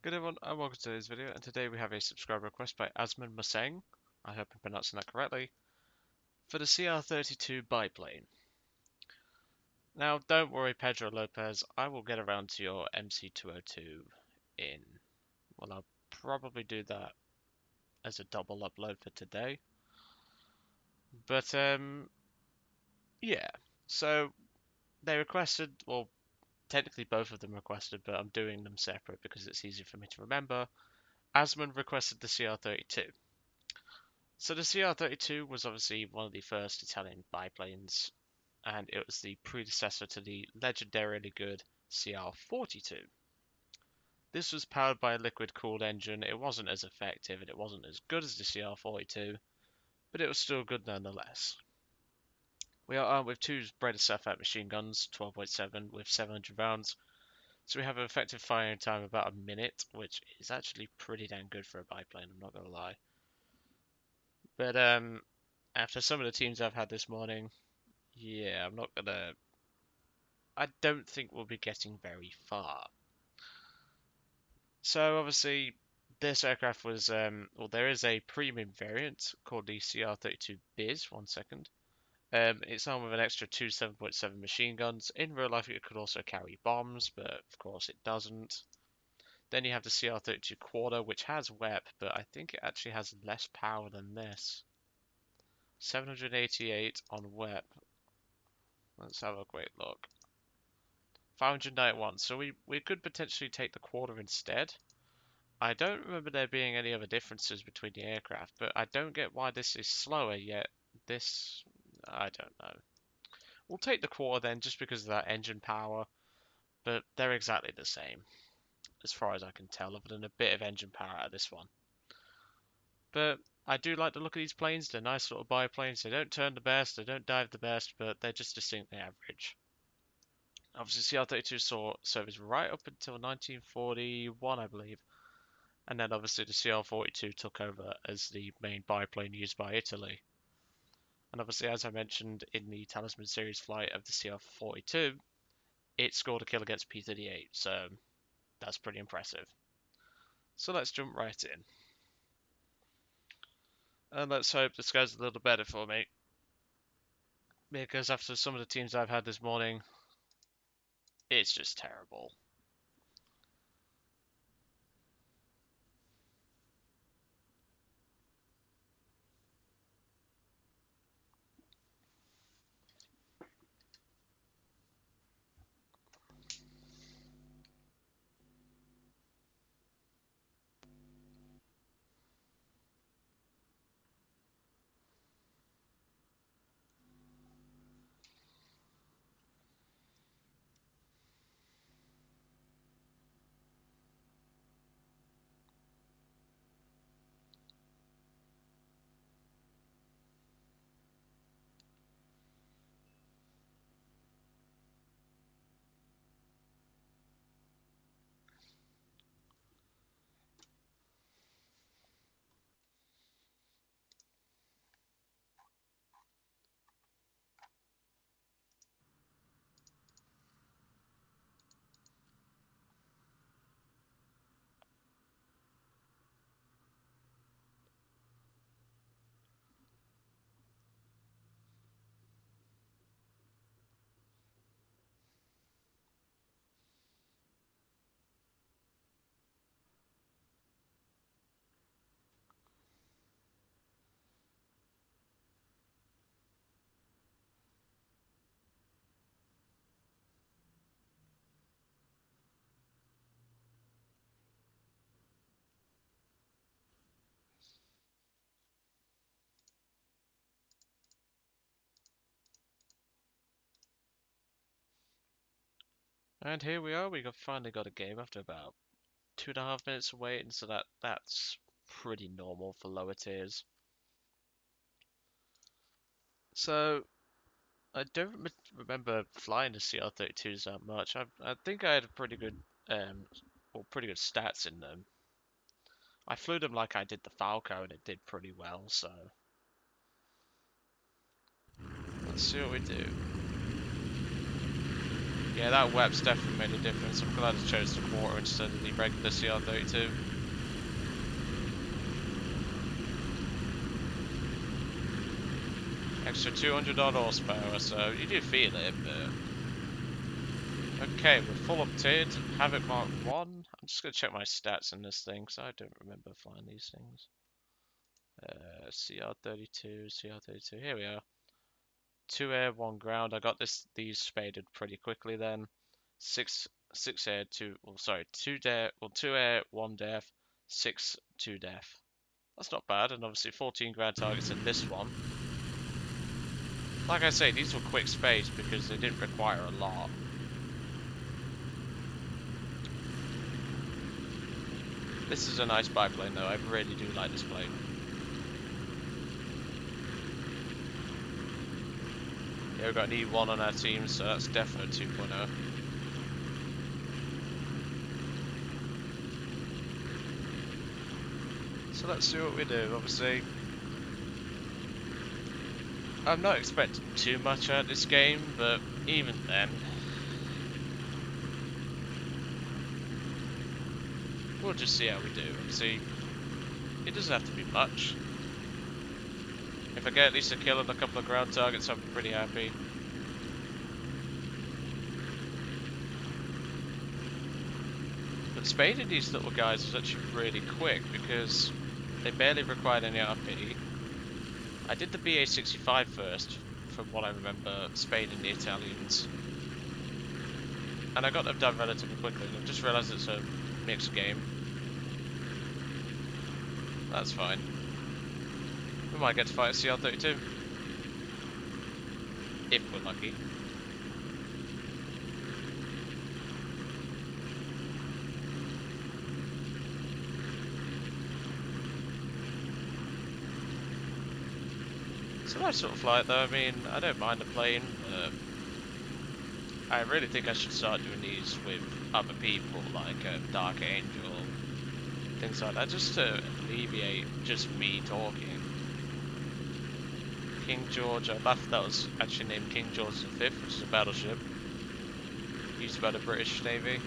Good everyone, and welcome to today's video, and today we have a subscriber request by Asmund Mosseng, I hope I'm pronouncing that correctly, for the CR32 biplane. Now, don't worry Pedro Lopez, I will get around to your MC202 in, well, I'll probably do that as a double upload for today. But, yeah, so they requested, well, technically both of them requested, but I'm doing them separate because it's easier for me to remember. Asmund requested the CR32. So the CR-32 was obviously one of the first Italian biplanes, and it was the predecessor to the legendarily good CR-42. This was powered by a liquid-cooled engine. It wasn't as effective and it wasn't as good as the CR-42, but it was still good nonetheless. We are armed with two Breda Safat machine guns, 12.7 with 700 rounds, so we have an effective firing time of about a minute, which is actually pretty damn good for a biplane, I'm not going to lie. But after some of the teams I've had this morning, yeah, I'm not gonna. I don't think we'll be getting very far. So obviously, this aircraft was well, there is a premium variant called the CR-32 Biz. One second. It's armed with an extra two 7.7 machine guns. In real life, it could also carry bombs, but of course it doesn't. Then you have the CR-32 Quater, which has WEP, but I think it actually has less power than this. 788 on WEP. Let's have a quick look. 591. So we could potentially take the Quater instead. I don't remember there being any other differences between the aircraft, but I don't get why this is slower yet. This, I don't know. We'll take the Quater then just because of that engine power, but they're exactly the same as far as I can tell, other than a bit of engine power out of this one. But I do like the look of these planes. They're nice little biplanes. They don't turn the best, they don't dive the best, but they're just distinctly average. Obviously, CR-32 saw service right up until 1941, I believe. And then obviously the CR-42 took over as the main biplane used by Italy. And obviously, as I mentioned in the Talisman series flight of the CR-42, it scored a kill against P-38, so that's pretty impressive. So let's jump right in. And let's hope this goes a little better for me. Because after some of the teams I've had this morning, it's just terrible. And here we are, finally got a game after about 2.5 minutes of waiting, so that's pretty normal for lower tiers. So I don't remember flying the CR-32s that much. I think I had a pretty good, pretty good stats in them. I flew them like I did the Falco, and it did pretty well. So let's see what we do. Yeah, that WEP's definitely made a difference. I'm glad I chose the Quater instead of the regular CR32. Extra 200 odd horsepower, so you do feel it, but... Okay, we're full up tiered. Havoc Mark 1. I'm just going to check my stats in this thing, because I don't remember flying these things. CR32, CR32, here we are. 2 air, 1 ground. I got these spaded pretty quickly then. 6 air, 2, well sorry, 2 air, 1 def, 6 2 def. That's not bad, and obviously 14 ground targets in this one. Like I say, these were quick spades because they didn't require a lot. This is a nice biplane though, I really do like this plane. Yeah, we've got an E1 on our team, so that's definitely 2.0. So let's see what we do. Obviously, I'm not expecting too much out of this game, but even then, we'll just see how we do. Obviously, it doesn't have to be much. If I get at least a kill and a couple of ground targets, I'm pretty happy. But spading these little guys was actually really quick because they barely required any RP. I did the BA-65 first, from what I remember, spading the Italians. And I got them done relatively quickly, and I've just realised it's a mixed game. That's fine. We might get to fight a CR32. If we're lucky. It's a nice sort of flight though, I mean, I don't mind the plane. I really think I should start doing these with other people, like Dark Angel, things like that, just to alleviate just me talking. King George, I laughed that was actually named King George V, which is a battleship used by the British Navy.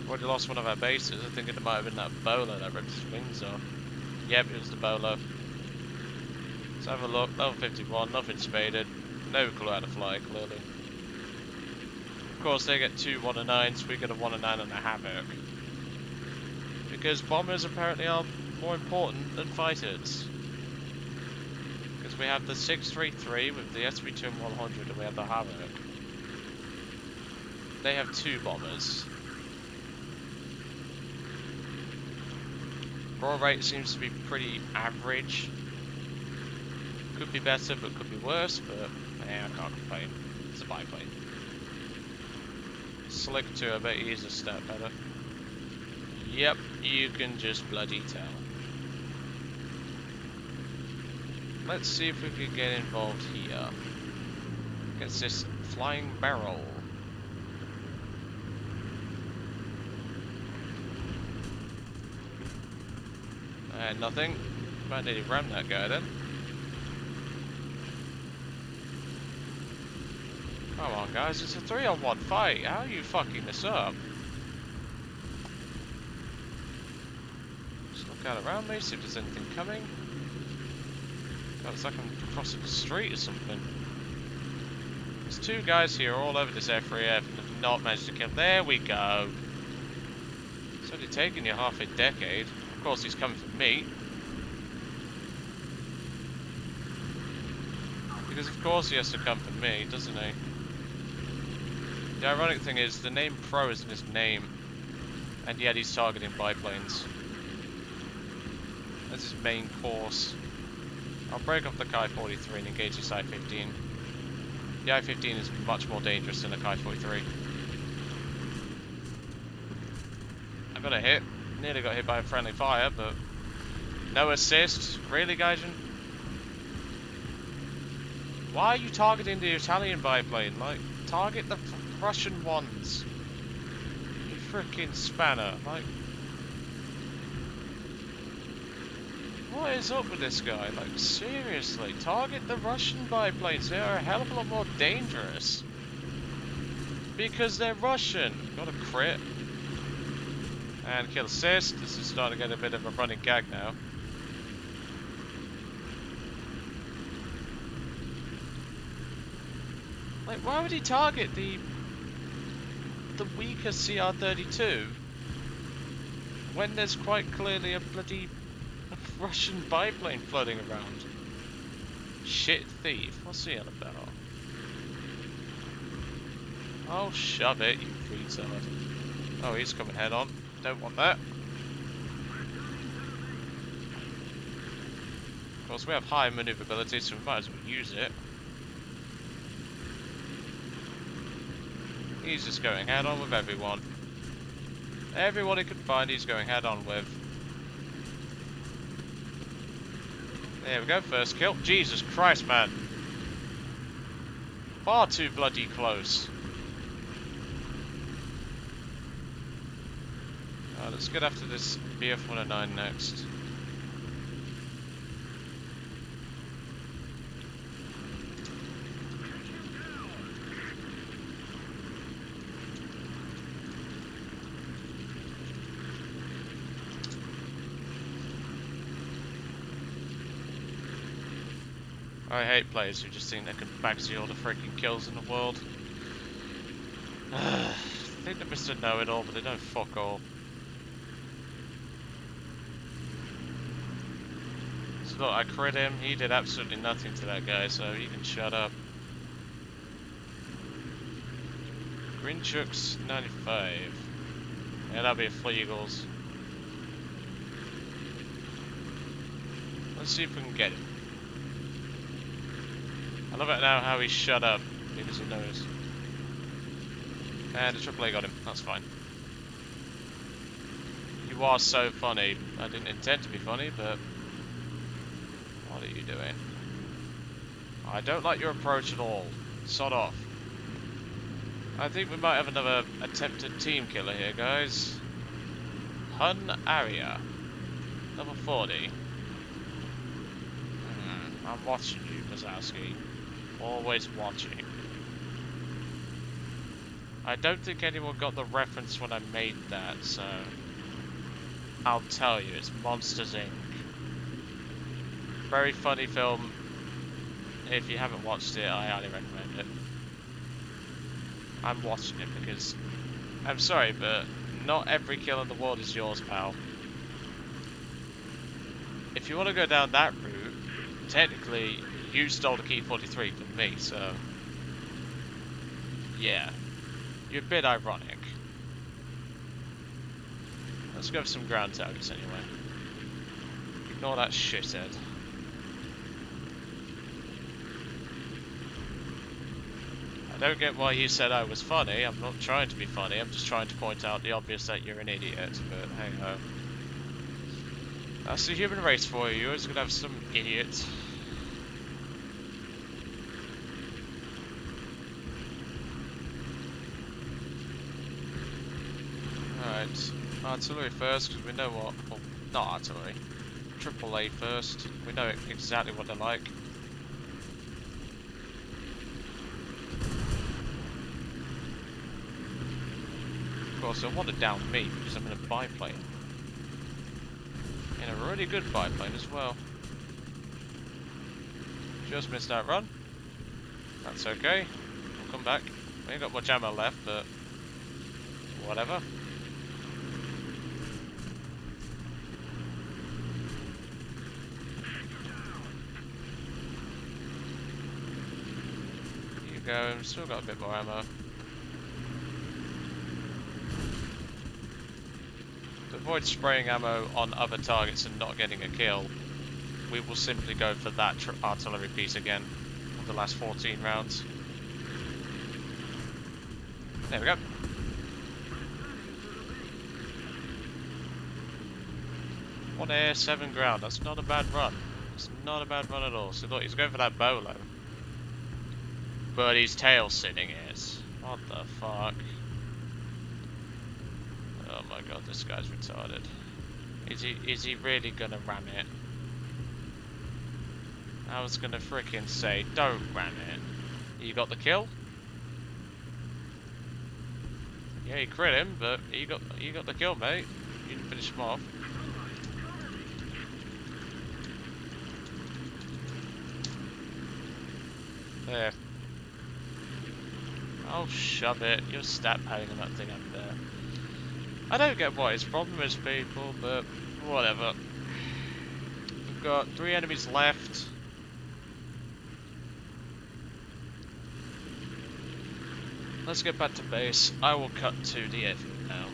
Already lost one of our bases. I think it might have been that bowler that ripped his wings off. Yep, it was the bowler. Let's have a look. Level 51, nothing spaded. No clue how to fly, clearly. Of course, they get 2 109s, we get a 109 and a Havoc. Because bombers apparently are more important than fighters. Because we have the 633 with the SB2 and 100, and we have the Havoc. They have 2 bombers. Raw rate seems to be pretty average. Could be better, but could be worse, but yeah, I can't complain. It's a biplane. Slick 2, I bet he is a step better. Yep, you can just bloody tell. Let's see if we can get involved here. Gets this flying barrel. Nothing. Might need to ram that guy then. Come on guys, it's a 3-on-1 fight. How are you fucking this up? Just look out around me, see if there's anything coming. God, it's like I'm crossing the street or something. There's 2 guys here all over this F3F and have not managed to kill. There we go. It's only taken you half a decade. Of course he's coming for me. Because of course he has to come for me, doesn't he? The ironic thing is, the name Pro is in his name, and yet he's targeting biplanes. That's his main course. I'll break off the Chi-43 and engage this I-15. The I-15 is much more dangerous than the Chi-43. I got a hit. Nearly got hit by a friendly fire, but no assist. Really, Gaijin? Why are you targeting the Italian biplane? Like, target the Russian ones. You freaking spanner. Like, what is up with this guy? Like, seriously, target the Russian biplanes. They are a hell of a lot more dangerous. Because they're Russian. Got a crit. And kill assist. This is starting to get a bit of a running gag now. Like, why would he target the weaker CR-32 when there's quite clearly a bloody Russian biplane floating around? Shit thief. What's he on about? Oh, shove it, you retard. Oh, he's coming head on. Don't want that. Of course, we have high maneuverability, so we might as well use it. He's just going head on with everyone. Everyone he can find, he's going head on with. There we go, first kill. Jesus Christ, man. Far too bloody close. Let's get after this BF-109 next. I hate players who just think they can backsy all the freaking kills in the world. I think they're Mr. Know-It-All, but they don't fuck all. So look, I crit him, he did absolutely nothing to that guy, so you can shut up. Grinchuk's 95. Yeah, that'll be a Fleagles. Let's see if we can get him. I love it now how he's shut up, because he knows. And the AAA got him, that's fine. You are so funny. I didn't intend to be funny, but... what are you doing? I don't like your approach at all. Sod off. I think we might have another attempted team killer here, guys. Hun Aria. Level 40. I'm watching you, Wazowski. Always watching. I don't think anyone got the reference when I made that, so... I'll tell you, it's Monsters, Inc. Very funny film. If you haven't watched it, I highly recommend it. I'm watching it because... I'm sorry, but not every kill in the world is yours, pal. If you want to go down that route, technically, you stole the Key 43 from me, so... yeah. You're a bit ironic. Let's go for some ground targets anyway. Ignore that shithead. I don't get why you said I was funny. I'm not trying to be funny. I'm just trying to point out the obvious that you're an idiot. But hey ho. That's the human race for you. You're always gonna have some idiot. Alright. Artillery first, because we know what... well, not artillery. AAA first. We know exactly what they're like. Of course, they'll want to down me because I'm in a biplane. In a really good biplane as well. Just missed that run. That's okay. We'll come back. We ain't got much ammo left, but... whatever. You go. Still got a bit more ammo. To avoid spraying ammo on other targets and not getting a kill, we will simply go for that artillery piece again of the last 14 rounds. There we go. One air, 7 ground. That's not a bad run. It's not a bad run at all. So look, he's going for that bolo. But he's tail sitting it. What the fuck? Oh my god, this guy's retarded. Is he really gonna ram it? I was gonna frickin' say, don't ram it. You got the kill? Yeah, you crit him, but you got the kill, mate. You didn't finish him off. There. Oh, shove it. You're stat padding that thing up there. I don't get what his problem is, people, but whatever. We've got 3 enemies left. Let's get back to base. I will cut to the airfield now.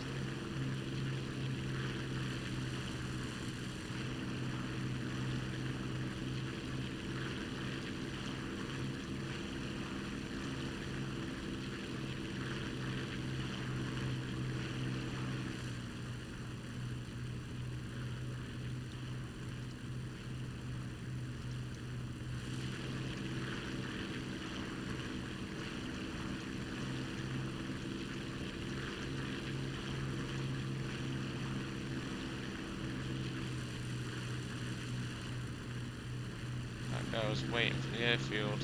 That guy was waiting for the airfield.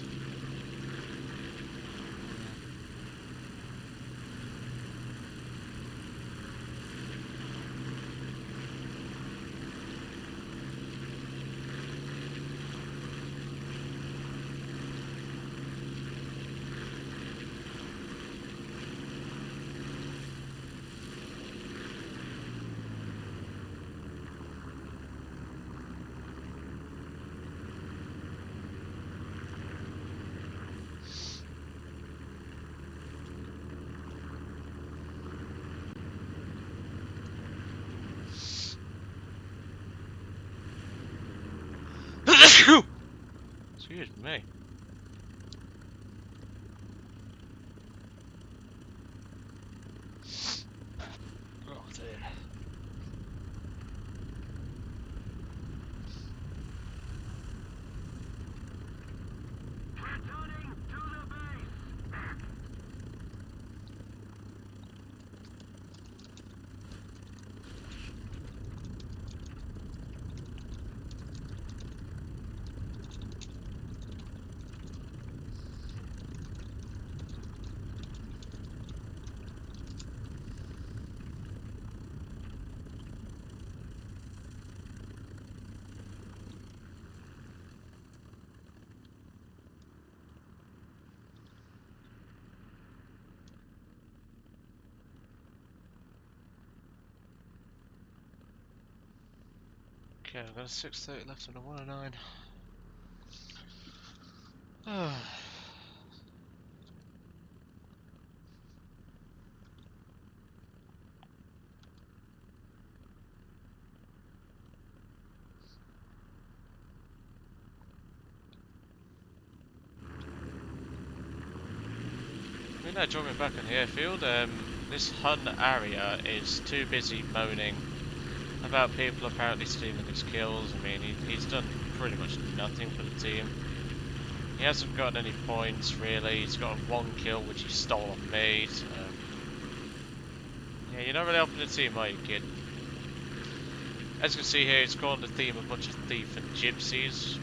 Excuse me. Oh dear. Okay, I've got a 630 left and a 109. I mean, join me back on the airfield. This Hun area is too busy moaning about people apparently stealing his kills. I mean, he's done pretty much nothing for the team. He hasn't gotten any points, really. He's got 1 kill, which he stole off me, so... Yeah, you're not really helping the team, are you, kid? As you can see here, it's calling the theme a bunch of thief and gypsies.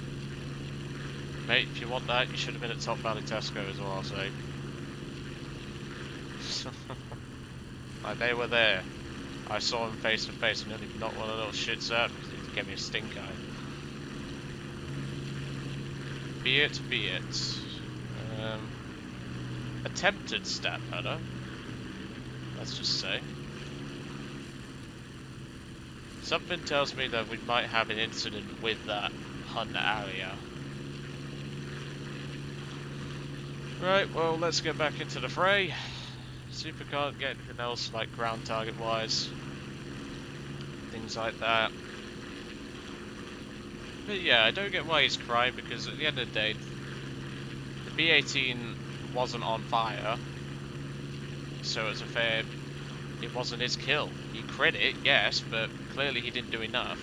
Mate, if you want that, you should have been at Top Valley Tesco as well, so... Like, they were there. I saw him face to face and nearly knocked one of those shits out because he gave me a stink eye. Be it, be it. Attempted stat padder. Let's just say. Something tells me that we might have an incident with that Hun area. Right, well, let's get back into the fray. See if we can't get anything else, like ground target wise. Things like that. But yeah, I don't get why he's crying, because at the end of the day, the B-18 wasn't on fire. So it's a fair... It wasn't his kill. He crit it, yes, but clearly he didn't do enough.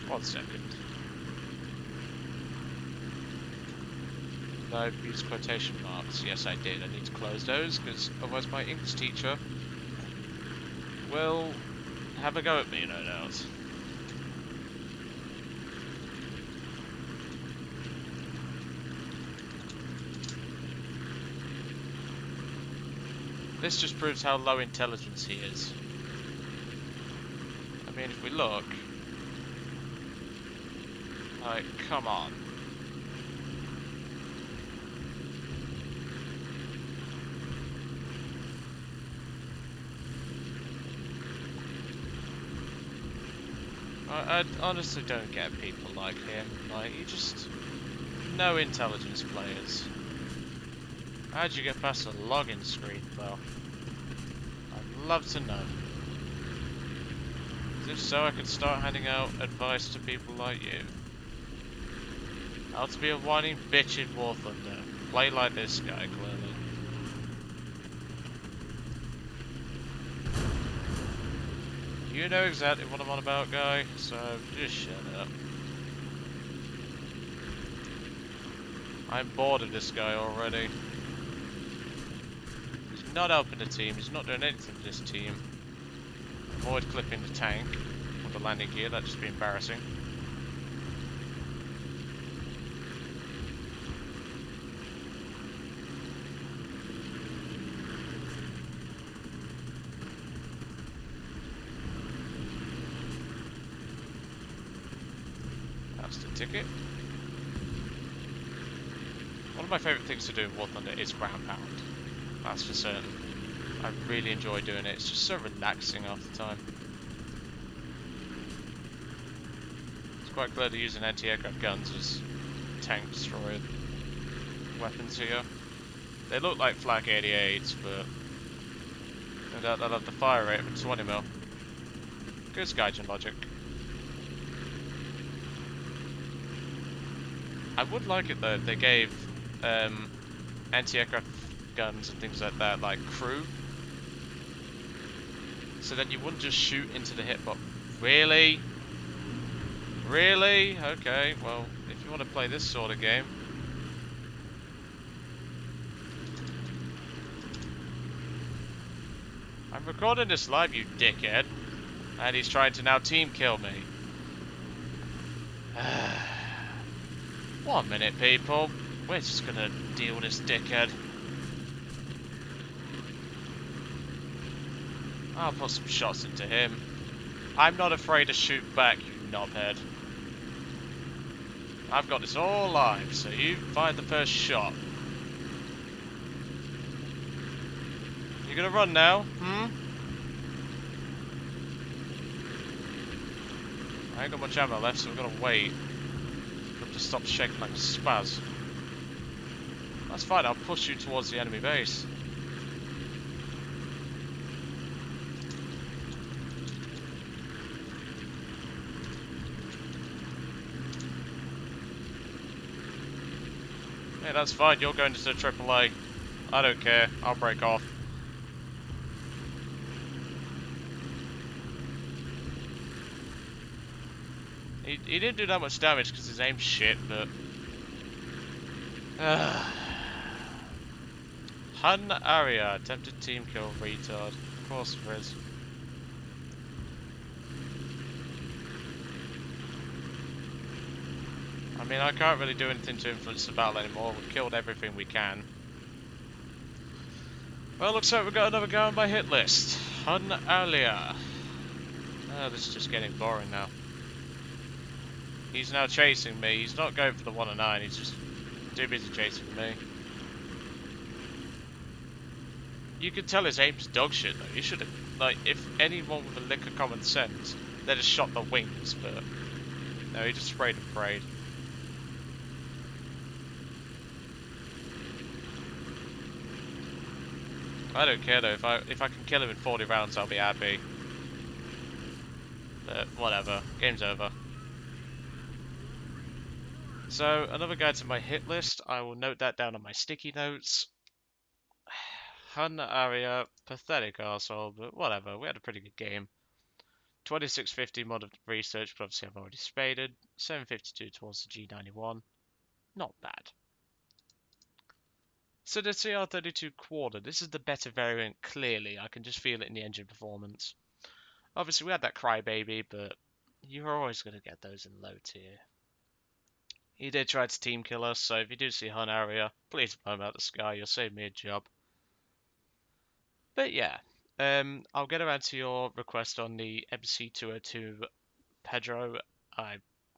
One second. No, use quotation marks. Yes, I did. I need to close those, because otherwise my English teacher will have a go at me, no doubt. This just proves how low intelligence he is. I mean, if we look... Like, come on. I honestly don't get people like him. Like, he just... No intelligence players. How'd you get past the login screen, though? I'd love to know. 'Cause if so, I could start handing out advice to people like you. How to be a whining bitch in War Thunder. Play like this guy, clearly. You know exactly what I'm on about, guy, so just shut up. I'm bored of this guy already. He's not helping the team, he's not doing anything for this team. Avoid clipping the tank or the landing gear, that'd just be embarrassing. That's the ticket. One of my favourite things to do in War Thunder is ground pound. That's for certain. I really enjoy doing it. It's just so relaxing half the time. It's quite clear to using anti-aircraft guns as tank destroyer weapons here. They look like Flak 88s, but no doubt they'll have the fire rate of a 20mm. Good Skygen logic. I would like it though if they gave anti-aircraft guns and things like that, like crew. So then you wouldn't just shoot into the hitbox. Really? Really? Okay, well, if you want to play this sort of game. I'm recording this live, you dickhead. And he's trying to now team kill me. 1 minute, people. We're just gonna deal with this dickhead. I'll put some shots into him. I'm not afraid to shoot back, you knobhead. I've got this all live, so you find the first shot. You gonna run now? I ain't got much ammo left, so we're gonna wait. Got to stop shaking like a spaz. That's fine, I'll push you towards the enemy base. Hey, that's fine, you're going to the AAA. I don't care, I'll break off. He didn't do that much damage because his aim's shit, but... Hun Aria, attempted team kill, retard. Of course there is. I mean, I can't really do anything to influence the battle anymore. We've killed everything we can. Well, looks like we've got another guy on my hit list. Hun Alia. Oh, this is just getting boring now. He's now chasing me. He's not going for the 1 and 9. He's just too busy chasing me. You can tell his aim's dog shit though. You should have, like, if anyone with a lick of common sense, they'd have shot the wings, but no, he just sprayed and prayed. I don't care though. If I can kill him in 40 rounds, I'll be happy. But whatever, game's over. So another guy to my hit list. I will note that down on my sticky notes. Hun Aria, pathetic arsehole, but whatever. We had a pretty good game. 2650 mod of research, but obviously I've already spaded. 752 towards the G91. Not bad. So the CR32 Quater, this is the better variant, clearly. I can just feel it in the engine performance. Obviously, we had that Crybaby, but you're always going to get those in low tier. He did try to Teamkiller, so if you do see Hun area, please blow him out the sky, you'll save me a job. But yeah, I'll get around to your request on the MC202 Pedro.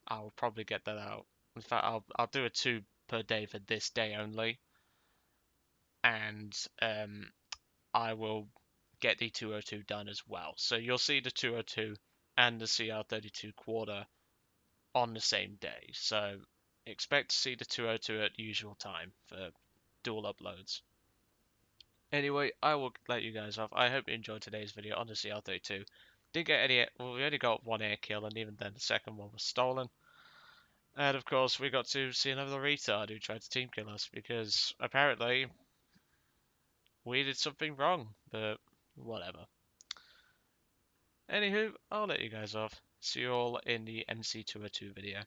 I'll probably get that out. In fact, I'll do a 2 per day for this day only, and I will get the 202 done as well. So you'll see the 202 and the CR32 Quater on the same day. So expect to see the 202 at usual time for dual uploads. Anyway, I will let you guys off. I hope you enjoyed today's video on the CR32. Didn't get any, well, we only got one air kill, and even then the second one was stolen. And of course, we got to see another retard who tried to team kill us because apparently we did something wrong, but whatever. Anywho, I'll let you guys off. See you all in the MC202 video.